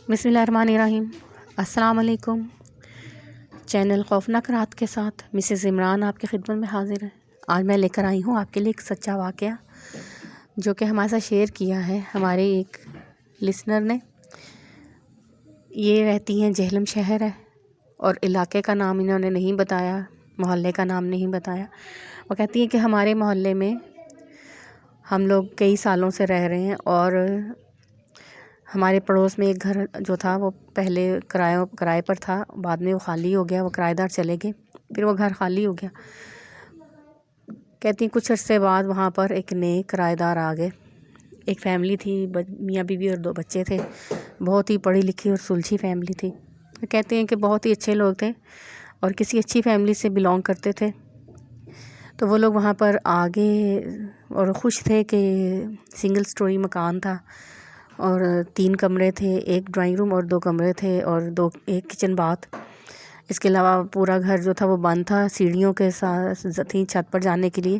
بسم اللہ الرحمن الرحیم۔ السلام علیکم۔ چینل خوفناک رات کے ساتھ مسز عمران آپ کی خدمت میں حاضر ہے۔ آج میں لے کر آئی ہوں آپ کے لیے ایک سچا واقعہ جو کہ ہمارے ساتھ شیئر کیا ہے ہمارے ایک لسنر نے۔ یہ رہتی ہیں جہلم شہر ہے، اور علاقے کا نام انہوں نے نہیں بتایا، محلے کا نام نہیں بتایا۔ وہ کہتی ہیں کہ ہمارے محلے میں ہم لوگ کئی سالوں سے رہ رہے ہیں، اور ہمارے پڑوس میں ایک گھر جو تھا وہ پہلے کرائے پر تھا، بعد میں وہ خالی ہو گیا، وہ کرائے دار چلے گئے، پھر وہ گھر خالی ہو گیا۔ کہتی ہیں کچھ عرصے بعد وہاں پر ایک نئے کرائے دار آ گئے۔ ایک فیملی تھی، میاں بیوی اور 2 بچے تھے، بہت ہی پڑھی لکھی اور سلجھی فیملی تھی۔ کہتے ہیں کہ بہت ہی اچھے لوگ تھے اور کسی اچھی فیملی سے بلونگ کرتے تھے۔ تو وہ لوگ وہاں پر آگے اور خوش تھے کہ سنگل سٹوری مکان تھا، اور 3 کمرے تھے، ایک ڈرائنگ روم اور 2 کمرے تھے، اور ایک کچن باتھ۔ اس کے علاوہ پورا گھر جو تھا وہ بند تھا، سیڑھیوں کے ساتھ تھی چھت پر جانے کے لیے،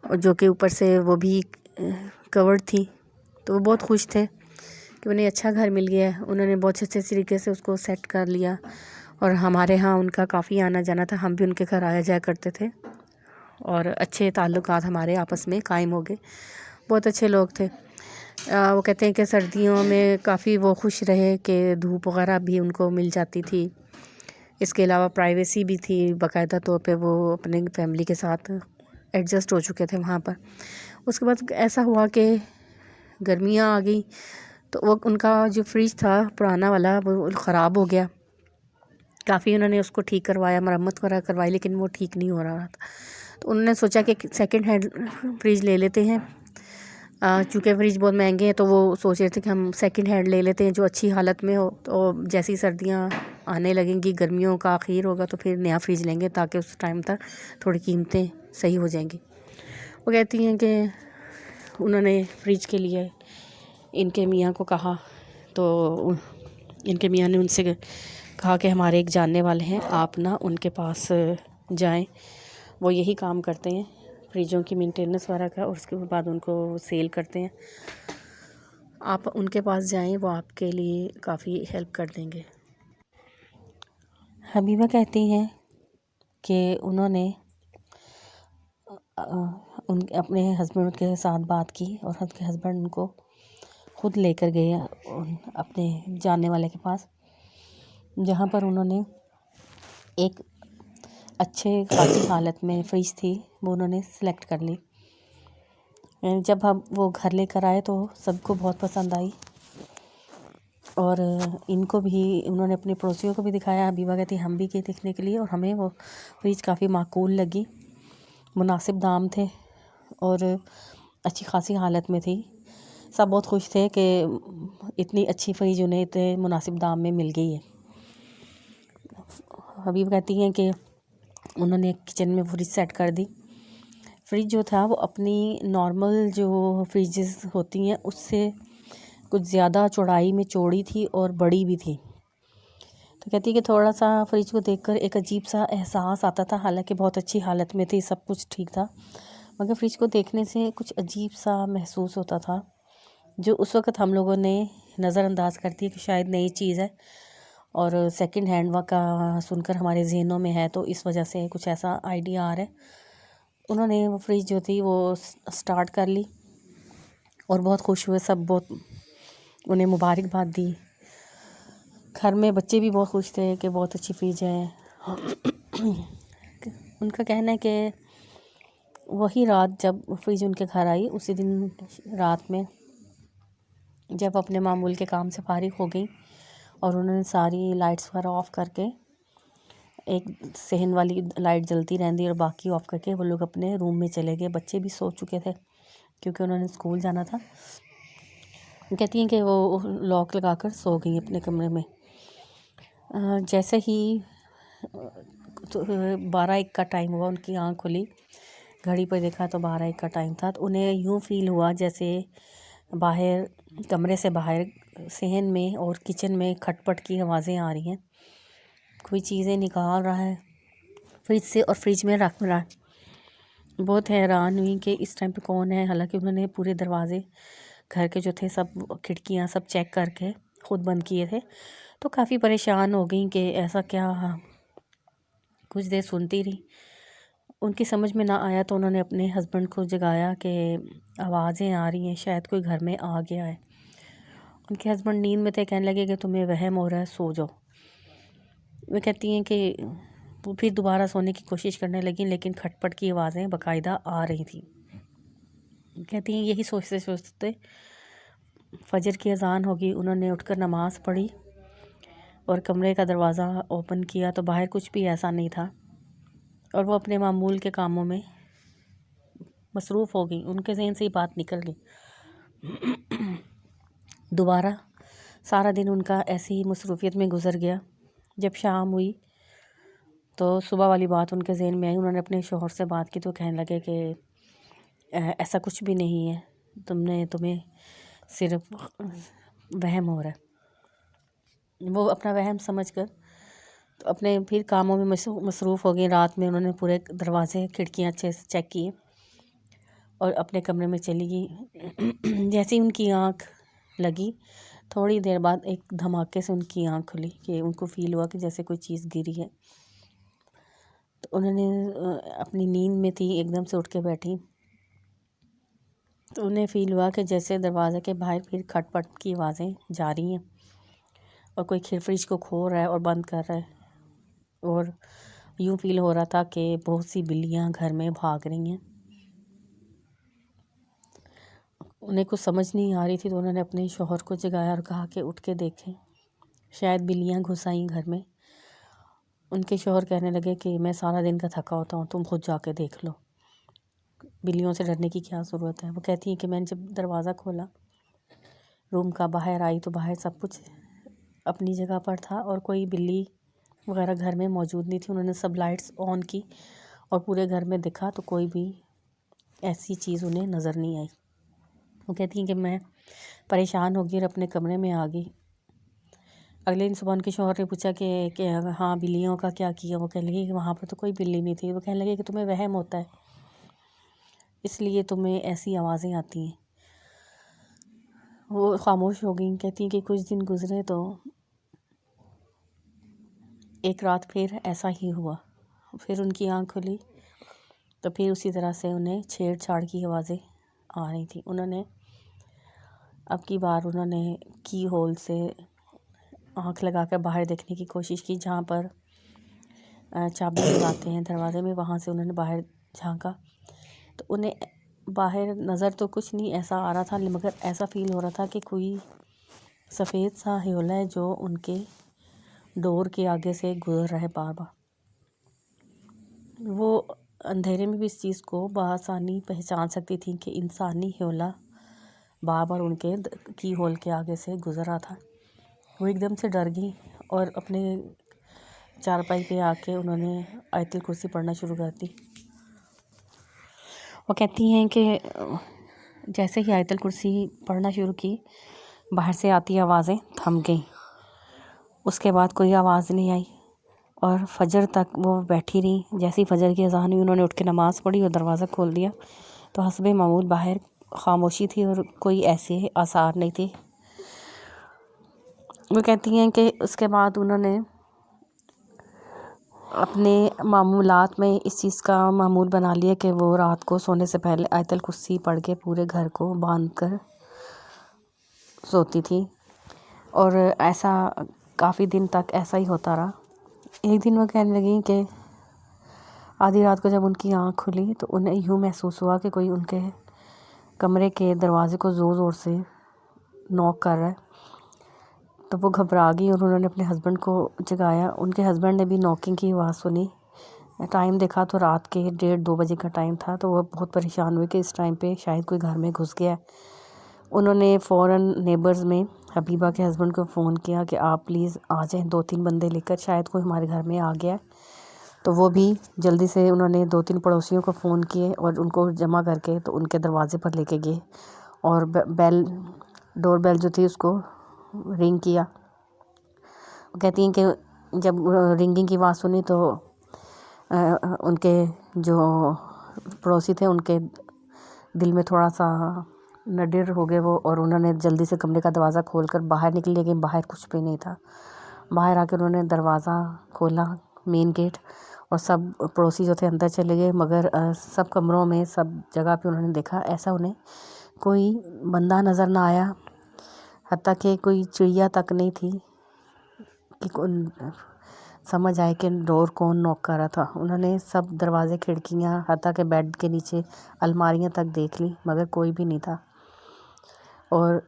اور جو کہ اوپر سے وہ بھی کورڈ تھی۔ تو وہ بہت خوش تھے کہ انہیں اچھا گھر مل گیا ہے۔ انہوں نے بہت اچھے طریقے سے اس کو سیٹ کر لیا، اور ہمارے ہاں ان کا کافی آنا جانا تھا، ہم بھی ان کے گھر آیا جایا کرتے تھے، اور اچھے تعلقات ہمارے آپس میں قائم ہو گئے۔ بہت اچھے لوگ تھے۔ وہ کہتے ہیں کہ سردیوں میں کافی وہ خوش رہے کہ دھوپ وغیرہ بھی ان کو مل جاتی تھی، اس کے علاوہ پرائیویسی بھی تھی، باقاعدہ طور پہ وہ اپنے فیملی کے ساتھ ایڈجسٹ ہو چکے تھے وہاں پر۔ اس کے بعد ایسا ہوا کہ گرمیاں آ گئی، تو وہ ان کا جو فریج تھا پرانا والا وہ خراب ہو گیا۔ کافی انہوں نے اس کو ٹھیک کروایا، مرمت وغیرہ کروائی، لیکن وہ ٹھیک نہیں ہو رہا تھا۔ تو انہوں نے سوچا کہ سیکنڈ ہینڈ فریج لے لیتے ہیں، چونکہ فریج بہت مہنگے ہیں، تو وہ سوچ رہے تھے کہ ہم سیکنڈ ہینڈ لے لیتے ہیں جو اچھی حالت میں ہو، تو جیسی سردیاں آنے لگیں گی، گرمیوں کا آخر ہوگا، تو پھر نیا فریج لیں گے تاکہ اس ٹائم تک تھوڑی قیمتیں صحیح ہو جائیں گی۔ وہ کہتی ہیں کہ انہوں نے فریج کے لیے ان کے میاں کو کہا، تو ان کے میاں نے ان سے کہا کہ ہمارے ایک جاننے والے ہیں، آپ نا ان کے پاس جائیں، وہ یہی کام کرتے ہیں فریجوں کی مینٹیننس وغیرہ کا، اور اس کے بعد ان کو سیل کرتے ہیں۔ آپ ان کے پاس جائیں، وہ آپ کے لیے کافی ہیلپ کر دیں گے۔ حبیبہ کہتی ہیں کہ انہوں نے اپنے ہسبینڈ کے ساتھ بات کی، اور ان کے ہسبینڈ ان کو خود لے کر گئے اپنے جاننے والے کے پاس، جہاں پر انہوں نے ایک اچھے خاصی حالت میں فریج تھی وہ انہوں نے سلیکٹ کر لی۔ جب ہم وہ گھر لے کر آئے تو سب کو بہت پسند آئی، اور ان کو بھی انہوں نے اپنے پڑوسیوں کو بھی دکھایا۔ حبیبہ کہتی ہم بھی گئے دیکھنے کے لیے، اور ہمیں وہ فریج کافی معقول لگی، مناسب دام تھے اور اچھی خاصی حالت میں تھی۔ سب بہت خوش تھے کہ اتنی اچھی فریج انہیں اتنے مناسب دام میں مل گئی ہے۔ حبیبہ کہتی ہیں کہ انہوں نے کچن میں فریج سیٹ کر دی۔ فریج جو تھا وہ اپنی نارمل جو فریجز ہوتی ہیں اس سے کچھ زیادہ چوڑائی میں چوڑی تھی اور بڑی بھی تھی۔ تو کہتی ہے کہ تھوڑا سا فریج کو دیکھ کر ایک عجیب سا احساس آتا تھا، حالانکہ بہت اچھی حالت میں تھی، سب کچھ ٹھیک تھا، مگر فریج کو دیکھنے سے کچھ عجیب سا محسوس ہوتا تھا، جو اس وقت ہم لوگوں نے نظر انداز کر دی کہ شاید نئی چیز ہے، اور سیکنڈ ہینڈ کا سن کر ہمارے ذہنوں میں ہے، تو اس وجہ سے کچھ ایسا آئیڈیا آ رہا ہے۔ انہوں نے وہ فریج جو تھی وہ سٹارٹ کر لی، اور بہت خوش ہوئے، سب بہت انہیں مبارکباد دی۔ گھر میں بچے بھی بہت خوش تھے کہ بہت اچھی فریج ہے۔ ان کا کہنا ہے کہ وہی رات جب فریج ان کے گھر آئی، اسی دن رات میں جب اپنے معمول کے کام سے فارغ ہو گئی، اور انہوں نے ساری لائٹس وغیرہ آف کر کے، ایک صحن والی لائٹ جلتی رہتی اور باقی آف کر کے وہ لوگ اپنے روم میں چلے گئے۔ بچے بھی سو چکے تھے کیونکہ انہوں نے اسکول جانا تھا۔ کہتی ہیں کہ وہ لاک لگا کر سو گئی اپنے کمرے میں۔ جیسے ہی 12:01 کا ٹائم ہوا، ان کی آنکھ کھلی، گھڑی پر دیکھا تو 12:01 کا ٹائم تھا، تو انہیں یوں فیل ہوا جیسے باہر کمرے سے باہر صحن میں اور کچن میں کھٹ پٹ کی آوازیں آ رہی ہیں، کوئی چیزیں نکال رہا ہے فریج سے اور فریج میں رکھ رہا ہے۔ بہت حیران ہوئی کہ اس ٹائم پہ کون ہے، حالانکہ انہوں نے پورے دروازے گھر کے جو تھے سب کھڑکیاں سب چیک کر کے خود بند کیے تھے، تو کافی پریشان ہو گئیں کہ ایسا کیا. کچھ دیر سنتی رہی، ان کی سمجھ میں نہ آیا تو انہوں نے اپنے ہسبینڈ کو جگایا کہ آوازیں آ رہی ہیں، شاید کوئی گھر میں آ گیا ہے. ان کے ہسبینڈ نیند میں تھے، کہنے لگے کہ تمہیں وہم ہو رہا ہے، سو جاؤ. وہ کہتی ہیں کہ وہ پھر دوبارہ سونے کی کوشش کرنے لگیں، لیکن کھٹ پٹ کی آوازیں باقاعدہ آ رہی تھیں. کہتی ہیں یہی سوچتے سوچتے فجر کی اذان ہوگی. انہوں نے اٹھ کر نماز پڑھی اور کمرے کا دروازہ اوپن کیا تو باہر کچھ بھی ایسا نہیں تھا، اور وہ اپنے معمول کے کاموں میں مصروف ہو گئیں. ان کے ذہن سے یہ بات نکل گئی. دوبارہ سارا دن ان کا ایسی ہی مصروفیت میں گزر گیا. جب شام ہوئی تو صبح والی بات ان کے ذہن میں آئی. انہوں نے اپنے شوہر سے بات کی تو کہنے لگے کہ ایسا کچھ بھی نہیں ہے، تمہیں صرف وہم ہو رہا ہے. وہ اپنا وہم سمجھ کر تو اپنے پھر کاموں میں مصروف ہو گئے. رات میں انہوں نے پورے دروازے کھڑکیاں اچھے سے چیک کیے اور اپنے کمرے میں چلی گئی. جیسے ہی ان کی آنکھ لگی، تھوڑی دیر بعد ایک دھماکے سے ان کی آنکھ کھلی کہ ان کو فیل ہوا کہ جیسے کوئی چیز گری ہے. تو انہوں نے اپنی نیند میں تھی، ایک دم سے اٹھ کے بیٹھی تو انہیں فیل ہوا کہ جیسے دروازے کے باہر پھر کھٹ پٹ کی آوازیں جاری ہیں اور کوئی کھڑکی کو کھول رہا ہے اور بند کر رہا ہے. اور یوں فیل ہو رہا تھا کہ بہت سی بلیاں گھر میں بھاگ رہی ہیں. انہیں کچھ سمجھ نہیں آ رہی تھی تو انہوں نے اپنے شوہر کو جگایا اور کہا کہ اٹھ کے دیکھیں، شاید بلیاں گھس آئیں گھر میں. ان کے شوہر کہنے لگے کہ میں سارا دن کا تھکا ہوتا ہوں، تم خود جا کے دیکھ لو، بلیوں سے ڈرنے کی کیا ضرورت ہے. وہ کہتی ہیں کہ میں نے جب دروازہ کھولا روم کا، باہر آئی تو باہر سب کچھ اپنی جگہ پر تھا اور کوئی بلی وغیرہ گھر میں موجود نہیں تھی. انہوں نے سب لائٹس آن کی اور پورے گھر میں دکھا تو کوئی بھی ایسی چیز انہیں نظر نہیں آئی. وہ کہتی ہیں کہ میں پریشان ہو گئی اور اپنے کمرے میں آ گئی. اگلے دن صبح ان کے شوہر نے پوچھا کہ ہاں بلیوں کا کیا کیا. وہ کہنے لگی کہ وہاں پر تو کوئی بلی نہیں تھی. وہ کہنے لگے کہ تمہیں وہم ہوتا ہے، اس لیے تمہیں ایسی آوازیں آتی ہیں. وہ خاموش ہو گئیں. کہتی ہیں کہ کچھ دن گزرے تو ایک رات پھر ایسا ہی ہوا. پھر ان کی آنکھ کھلی تو پھر اسی طرح سے انہیں چھیڑ چھاڑ کی آوازیں آ رہی تھیں. انہوں نے اب کی بار کی ہول سے آنکھ لگا کر باہر دیکھنے کی کوشش کی، جہاں پر چابی لگاتے ہیں دروازے میں، وہاں سے انہوں نے باہر جھانکا تو انہیں باہر نظر تو کچھ نہیں ایسا آ رہا تھا، مگر ایسا فیل ہو رہا تھا کہ کوئی سفید سا ہیولا ہے جو ان کے ڈور کے آگے سے گزر رہا ہے بار بار. وہ اندھیرے میں بھی اس چیز کو بآسانی پہچان سکتی تھیں کہ انسانی ہیولا بار بار ان کے کی ہول کے آگے سے گزر رہا تھا. وہ ایک دم سے ڈر گئی اور اپنے چارپائی پہ آ کے انہوں نے آیت الکرسی پڑھنا شروع کر دی. وہ کہتی ہیں کہ جیسے ہی آیت الکرسی پڑھنا شروع کی، باہر سے آتی آوازیں تھم گئیں. اس کے بعد کوئی آواز نہیں آئی اور فجر تک وہ بیٹھی رہیں. جیسی فجر کی اذان ہوئی انہوں نے اٹھ کے نماز پڑھی اور دروازہ کھول دیا تو حسب معمول باہر خاموشی تھی اور کوئی ایسے آثار نہیں تھے. وہ کہتی ہیں کہ اس کے بعد انہوں نے اپنے معمولات میں اس چیز کا معمول بنا لیا کہ وہ رات کو سونے سے پہلے آیت الکرسی پڑھ کے پورے گھر کو باندھ کر سوتی تھی. اور ایسا کافی دن تک ایسا ہی ہوتا رہا. ایک دن وہ کہنے لگیں کہ آدھی رات کو جب ان کی آنکھ کھلی تو انہیں یوں محسوس ہوا کہ کوئی ان کے کمرے کے دروازے کو زور زور سے نوک کر رہا ہے. تو وہ گھبرا گئی اور انہوں نے اپنے ہسبینڈ کو جگایا. ان کے ہسبینڈ نے بھی نوکنگ کی آواز سنی، ٹائم دیکھا تو رات کے 1:30-2 بجے کا ٹائم تھا. تو وہ بہت پریشان ہوئے کہ اس ٹائم پہ شاید کوئی گھر میں گھس گیا. انہوں نے فوراً نیبرز میں حبیبہ کے ہسبینڈ کو فون کیا کہ آپ پلیز آ جائیں 2-3 بندے لے کر، شاید کوئی ہمارے گھر میں آ گیا. تو وہ بھی جلدی سے انہوں نے 2-3 پڑوسیوں کو فون کیے اور ان کو جمع کر کے تو ان کے دروازے پر لے کے گئے اور ڈور بیل جو تھی اس کو رنگ کیا. کہتی ہیں کہ جب رنگنگ کی آواز سنی تو ان کے جو پڑوسی تھے ان کے دل میں تھوڑا سا نڈر ہو گئے وہ، اور انہوں نے جلدی سے کمرے کا دروازہ کھول کر باہر نکلے، لیکن باہر کچھ بھی نہیں تھا۔ باہر آ کے انہوں نے دروازہ کھولا، مین گیٹ، اور سب پڑوسی جو تھے اندر چلے گئے، مگر سب کمروں میں، سب جگہ پہ انہوں نے دیکھا ایسا انہیں کوئی بندہ نظر نہ آیا، حتیٰ کہ کوئی چڑیا تک نہیں تھی کہ سمجھ آئے کہ ڈور کون نوک کر رہا تھا۔ انہوں نے سب دروازے، کھڑکیاں، حتیٰ کہ بیڈ کے نیچے الماریاں تک دیکھ لی، مگر کوئی بھی نہیں تھا، اور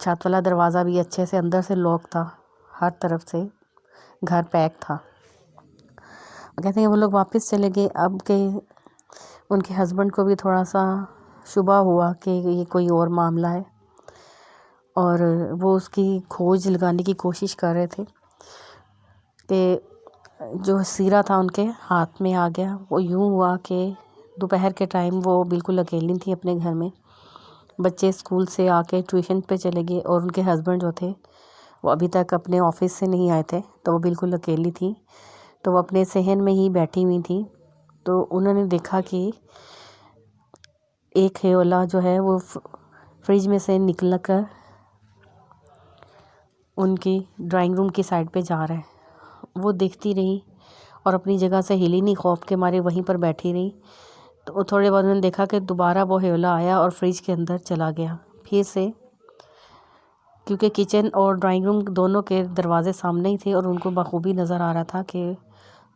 چھت والا دروازہ بھی اچھے سے اندر سے لاک تھا، ہر طرف سے گھر پیک تھا۔ کہتے ہیں وہ لوگ واپس چلے گئے۔ اب کہ ان کے ہسبینڈ کو بھی تھوڑا سا شبہ ہوا کہ یہ کوئی اور معاملہ ہے، اور وہ اس کی کھوج لگانے کی کوشش کر رہے تھے کہ جو سیرا تھا ان کے ہاتھ میں آ گیا۔ وہ یوں ہوا کہ دوپہر کے ٹائم وہ بالکل اکیلی تھیں اپنے گھر میں، بچے اسکول سے آ کے ٹیوشن پہ چلے گئے، اور ان کے ہسبینڈ جو تھے وہ ابھی تک اپنے آفس سے نہیں آئے تھے، تو وہ بالکل اکیلی تھیں، تو وہ اپنے صحن میں ہی بیٹھی ہوئی تھیں۔ تو انہوں نے دیکھا کہ ایک ہیولا جو ہے وہ فریج میں سے نکل کر ان کی ڈرائنگ روم کی سائڈ پہ جا رہا ہے۔ وہ دیکھتی رہی اور اپنی جگہ سے ہلی نہیں، خوف کے مارے وہیں پر بیٹھی رہی۔ تو تھوڑے بعد انہوں نے دیکھا کہ دوبارہ وہ ہیولا آیا اور فریج کے اندر چلا گیا پھر سے، کیونکہ کچن اور ڈرائنگ روم دونوں کے دروازے سامنے ہی تھے، اور ان کو بخوبی نظر آ رہا تھا کہ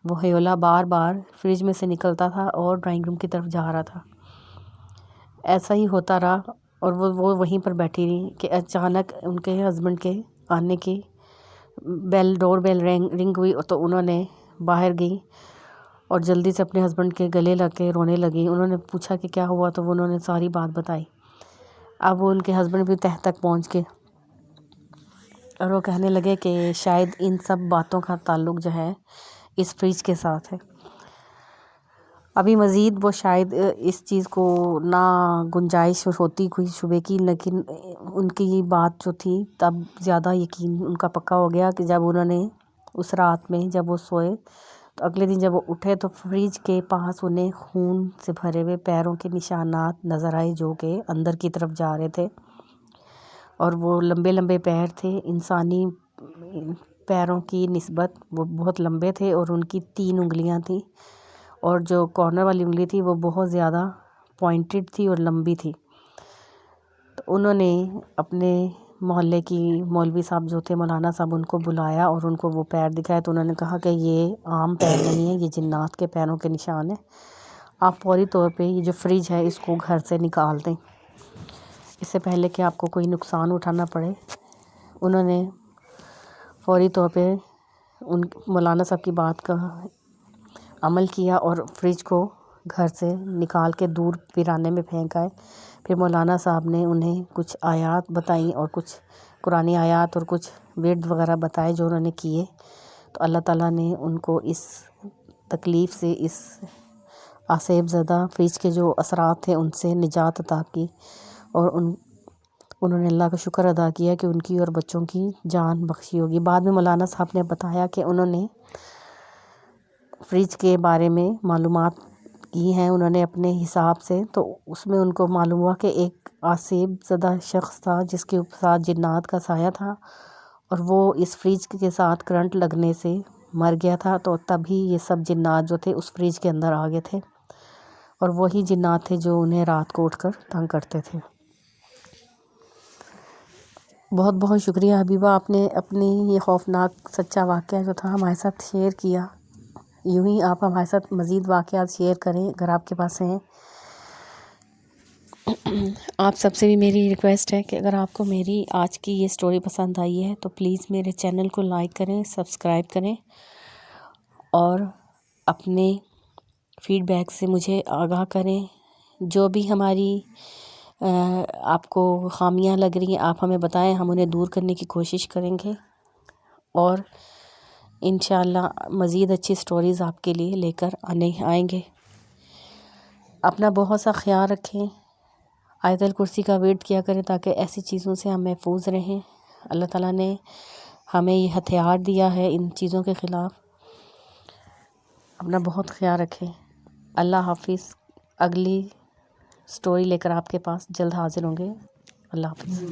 وہ ہیولا بار بار فریج میں سے نکلتا تھا اور ڈرائنگ روم کی طرف جا رہا تھا۔ ایسا ہی ہوتا رہا، اور وہ وہیں پر بیٹھی رہی کہ اچانک ان کے ہسبینڈ کے آنے کی ڈور بیل رنگ ہوئی، تو انہوں نے باہر گئی اور جلدی سے اپنے ہسبینڈ کے گلے لگ کے رونے لگی۔ انہوں نے پوچھا کہ کیا ہوا، تو انہوں نے ساری بات بتائی۔ اب وہ ان کے ہسبینڈ بھی تہہ تک پہنچ گئے، اور وہ کہنے لگے کہ شاید ان سب باتوں کا تعلق جو ہے اس فریج کے ساتھ ہے۔ ابھی مزید وہ شاید اس چیز کو نہ گنجائش ہوتی کوئی شبے کی، لیکن ان کی یہ بات جو تھی تب زیادہ یقین ان کا پکا ہو گیا کہ جب انہوں نے اس رات میں جب وہ سوئے، تو اگلے دن جب وہ اٹھے تو فریج کے پاس انہیں خون سے بھرے ہوئے پیروں کے نشانات نظر آئے، جو کہ اندر کی طرف جا رہے تھے، اور وہ لمبے لمبے پیر تھے، انسانی پیروں کی نسبت وہ بہت لمبے تھے، اور ان کی 3 انگلیاں تھیں، اور جو کارنر والی انگلی تھی وہ بہت زیادہ پوائنٹڈ تھی اور لمبی تھی۔ تو انہوں نے اپنے محلے کی مولوی صاحب جو تھے، مولانا صاحب، ان کو بلایا اور ان کو وہ پیر دکھائے، تو انہوں نے کہا کہ یہ عام پیر نہیں ہیں، یہ جنات کے پیروں کے نشان ہیں، آپ فوری طور پہ یہ جو فریج ہے اس کو گھر سے نکال دیں، اس سے پہلے کہ آپ کو کوئی نقصان اٹھانا پڑے۔ انہوں نے فوری طور پہ ان مولانا صاحب کی بات کا عمل کیا اور فریج کو گھر سے نکال کے دور ویرانے میں پھینک آئے۔ پھر مولانا صاحب نے انہیں کچھ آیات بتائیں، اور کچھ قرآنی آیات اور کچھ ورد وغیرہ بتائے جو انہوں نے کیے، تو اللہ تعالیٰ نے ان کو اس تکلیف سے، اس آسیب زدہ فریج کے جو اثرات تھے ان سے نجات عطا کی، اور انہوں نے اللہ کا شکر ادا کیا کہ ان کی اور بچوں کی جان بخشی ہوگی۔ بعد میں مولانا صاحب نے بتایا کہ انہوں نے فریج کے بارے میں معلومات کی ہیں انہوں نے اپنے حساب سے، تو اس میں ان کو معلوم ہوا کہ ایک آسیب زدہ شخص تھا جس کے ساتھ جنات کا سایہ تھا، اور وہ اس فریج کے ساتھ کرنٹ لگنے سے مر گیا تھا، تو تبھی یہ سب جنات جو تھے اس فریج کے اندر آ گئے تھے، اور وہی جنات تھے جو انہیں رات کو اٹھ کر تنگ کرتے تھے۔ بہت بہت شکریہ حبیبہ، آپ نے اپنی یہ خوفناک سچا واقعہ جو تھا ہمارے ساتھ شیئر کیا۔ یوں ہی آپ ہمارے ساتھ مزید واقعات شیئر کریں اگر آپ کے پاس ہیں۔ آپ سب سے بھی میری ریکویسٹ ہے کہ اگر آپ کو میری آج کی یہ سٹوری پسند آئی ہے تو پلیز میرے چینل کو لائک کریں، سبسکرائب کریں، اور اپنے فیڈ بیک سے مجھے آگاہ کریں۔ جو بھی ہماری آپ کو خامیاں لگ رہی ہیں آپ ہمیں بتائیں، ہم انہیں دور کرنے کی کوشش کریں گے، اور انشاءاللہ مزید اچھی سٹوریز آپ کے لیے لے کر آئیں گے۔ اپنا بہت سا خیال رکھیں، آیت الکرسی کا ورد کیا کریں تاکہ ایسی چیزوں سے ہم محفوظ رہیں۔ اللہ تعالیٰ نے ہمیں یہ ہتھیار دیا ہے ان چیزوں کے خلاف۔ اپنا بہت خیال رکھیں۔ اللہ حافظ۔ اگلی سٹوری لے کر آپ کے پاس جلد حاضر ہوں گے۔ اللہ حافظ.